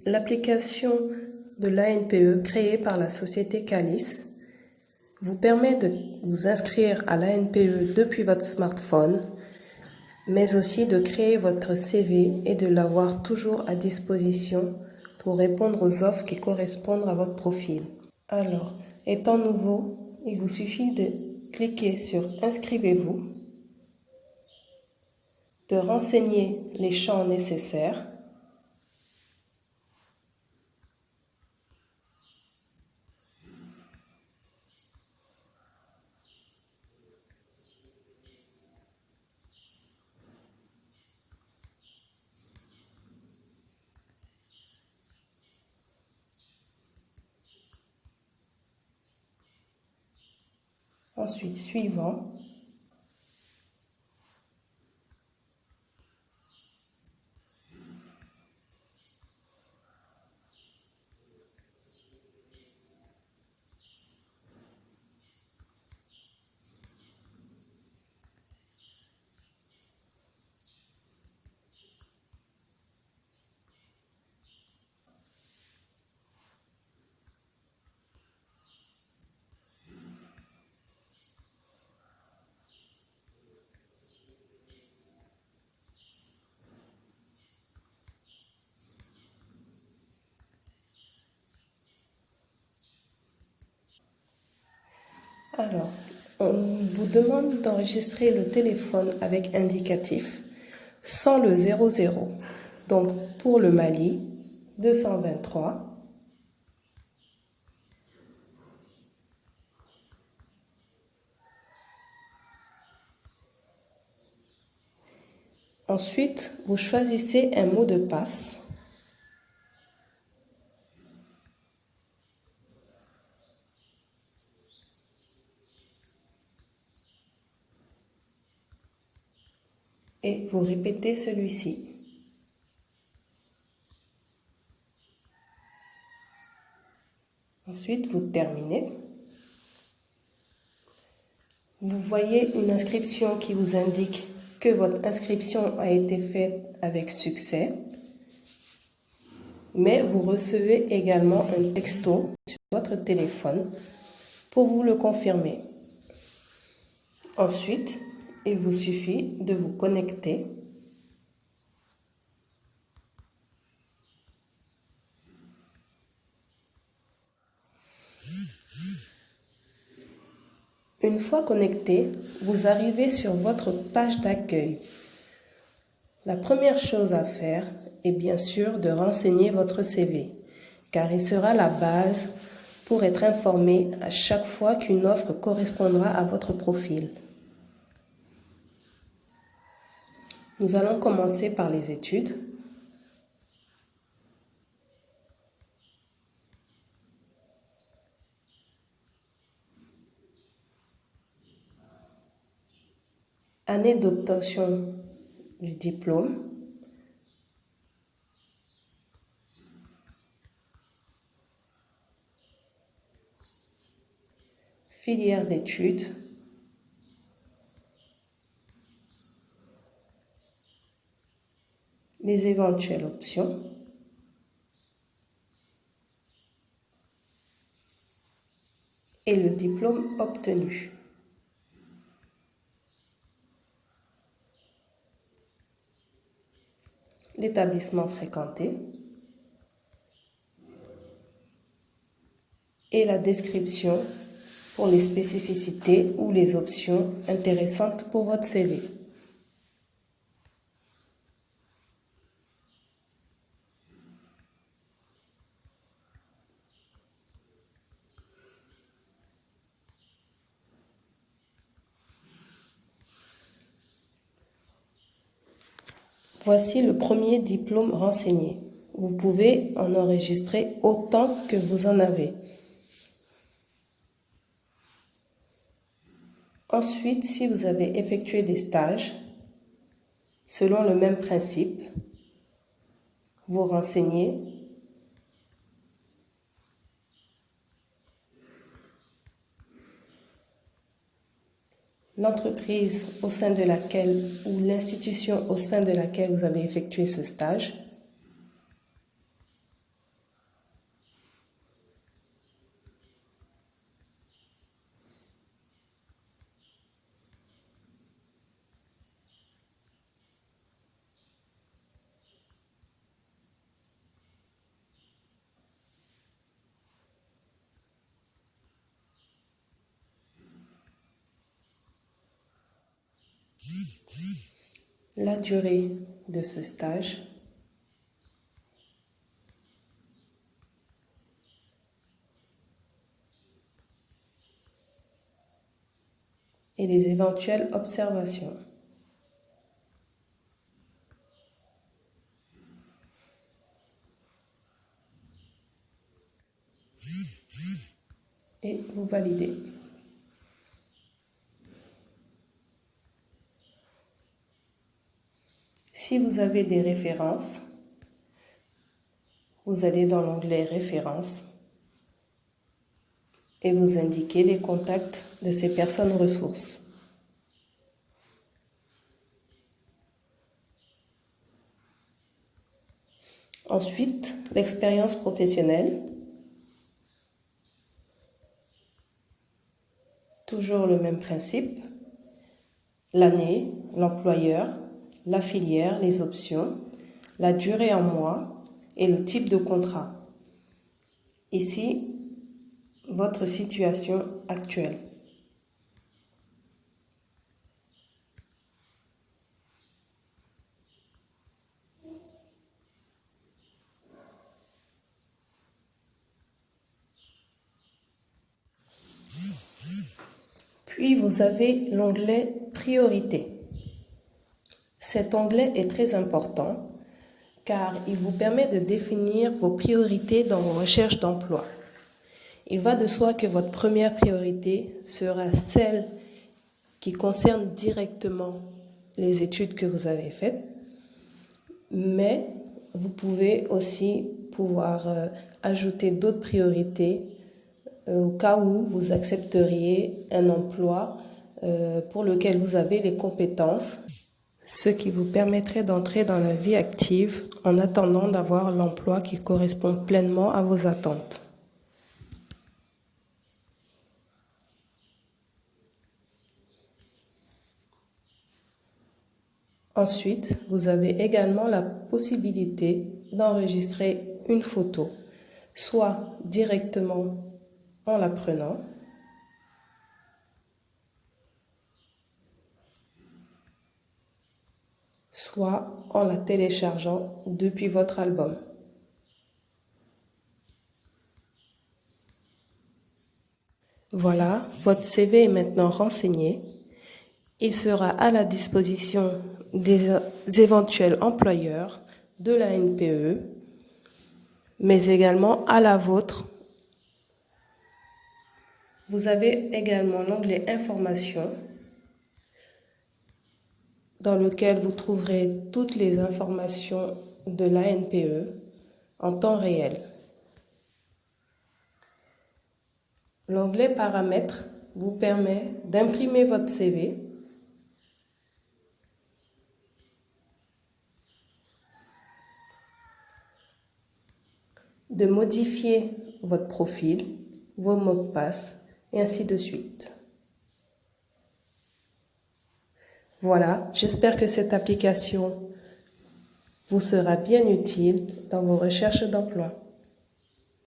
L'application de l'ANPE créée par la société Calis vous permet de vous inscrire à l'ANPE depuis votre smartphone, mais aussi de créer votre CV et de l'avoir toujours à disposition pour répondre aux offres qui correspondent à votre profil. Alors, étant nouveau, il vous suffit de cliquer sur Inscrivez-vous, de renseigner les champs nécessaires, ensuite Suivant, Alors, on vous demande d'enregistrer le téléphone avec indicatif sans le 00. Donc, pour le Mali, 223. Ensuite, vous choisissez un mot de passe. Et vous répétez celui-ci. Ensuite, vous terminez. Vous voyez une inscription qui vous indique que votre inscription a été faite avec succès, mais vous recevez également un texto sur votre téléphone pour vous le confirmer. Ensuite, il vous suffit de vous connecter . Une fois connecté, vous arrivez sur votre page d'accueil. La première chose à faire est bien sûr de renseigner votre CV, car il sera la base pour être informé à chaque fois qu'une offre correspondra à votre profil. Nous allons commencer par les études. Année d'obtention du diplôme. Filière d'études. Les éventuelles options. Et le diplôme obtenu. L'établissement fréquenté et la description pour les spécificités ou les options intéressantes pour votre CV. Voici le premier diplôme renseigné. Vous pouvez en enregistrer autant que vous en avez. Ensuite, si vous avez effectué des stages, selon le même principe, vous renseignez l'entreprise au sein de laquelle ou l'institution au sein de laquelle vous avez effectué ce stage. la durée de ce stage, et les éventuelles observations. Et vous validez. Si vous avez des références, vous allez dans l'onglet Références et vous indiquez les contacts de ces personnes ressources. Ensuite, l'expérience professionnelle. Toujours le même principe. L'année, l'employeur, la filière, les options, la durée en mois et le type de contrat. Ici, votre situation actuelle. Puis vous avez l'onglet Priorité. Cet onglet est très important car il vous permet de définir vos priorités dans vos recherches d'emploi. Il va de soi que votre première priorité sera celle qui concerne directement les études que vous avez faites, mais vous pouvez aussi ajouter d'autres priorités au cas où vous accepteriez un emploi pour lequel vous avez les compétences, ce qui vous permettrait d'entrer dans la vie active en attendant d'avoir l'emploi qui correspond pleinement à vos attentes. Ensuite, vous avez également la possibilité d'enregistrer une photo, soit directement en la prenant, soit en la téléchargeant depuis votre album. Voilà, votre CV est maintenant renseigné. Il sera à la disposition des éventuels employeurs de la NPE, mais également à la vôtre. Vous avez également l'onglet Informations, dans lequel vous trouverez toutes les informations de l'ANPE en temps réel. L'onglet Paramètres vous permet d'imprimer votre CV, de modifier votre profil, vos mots de passe, et ainsi de suite. Voilà, j'espère que cette application vous sera bien utile dans vos recherches d'emploi.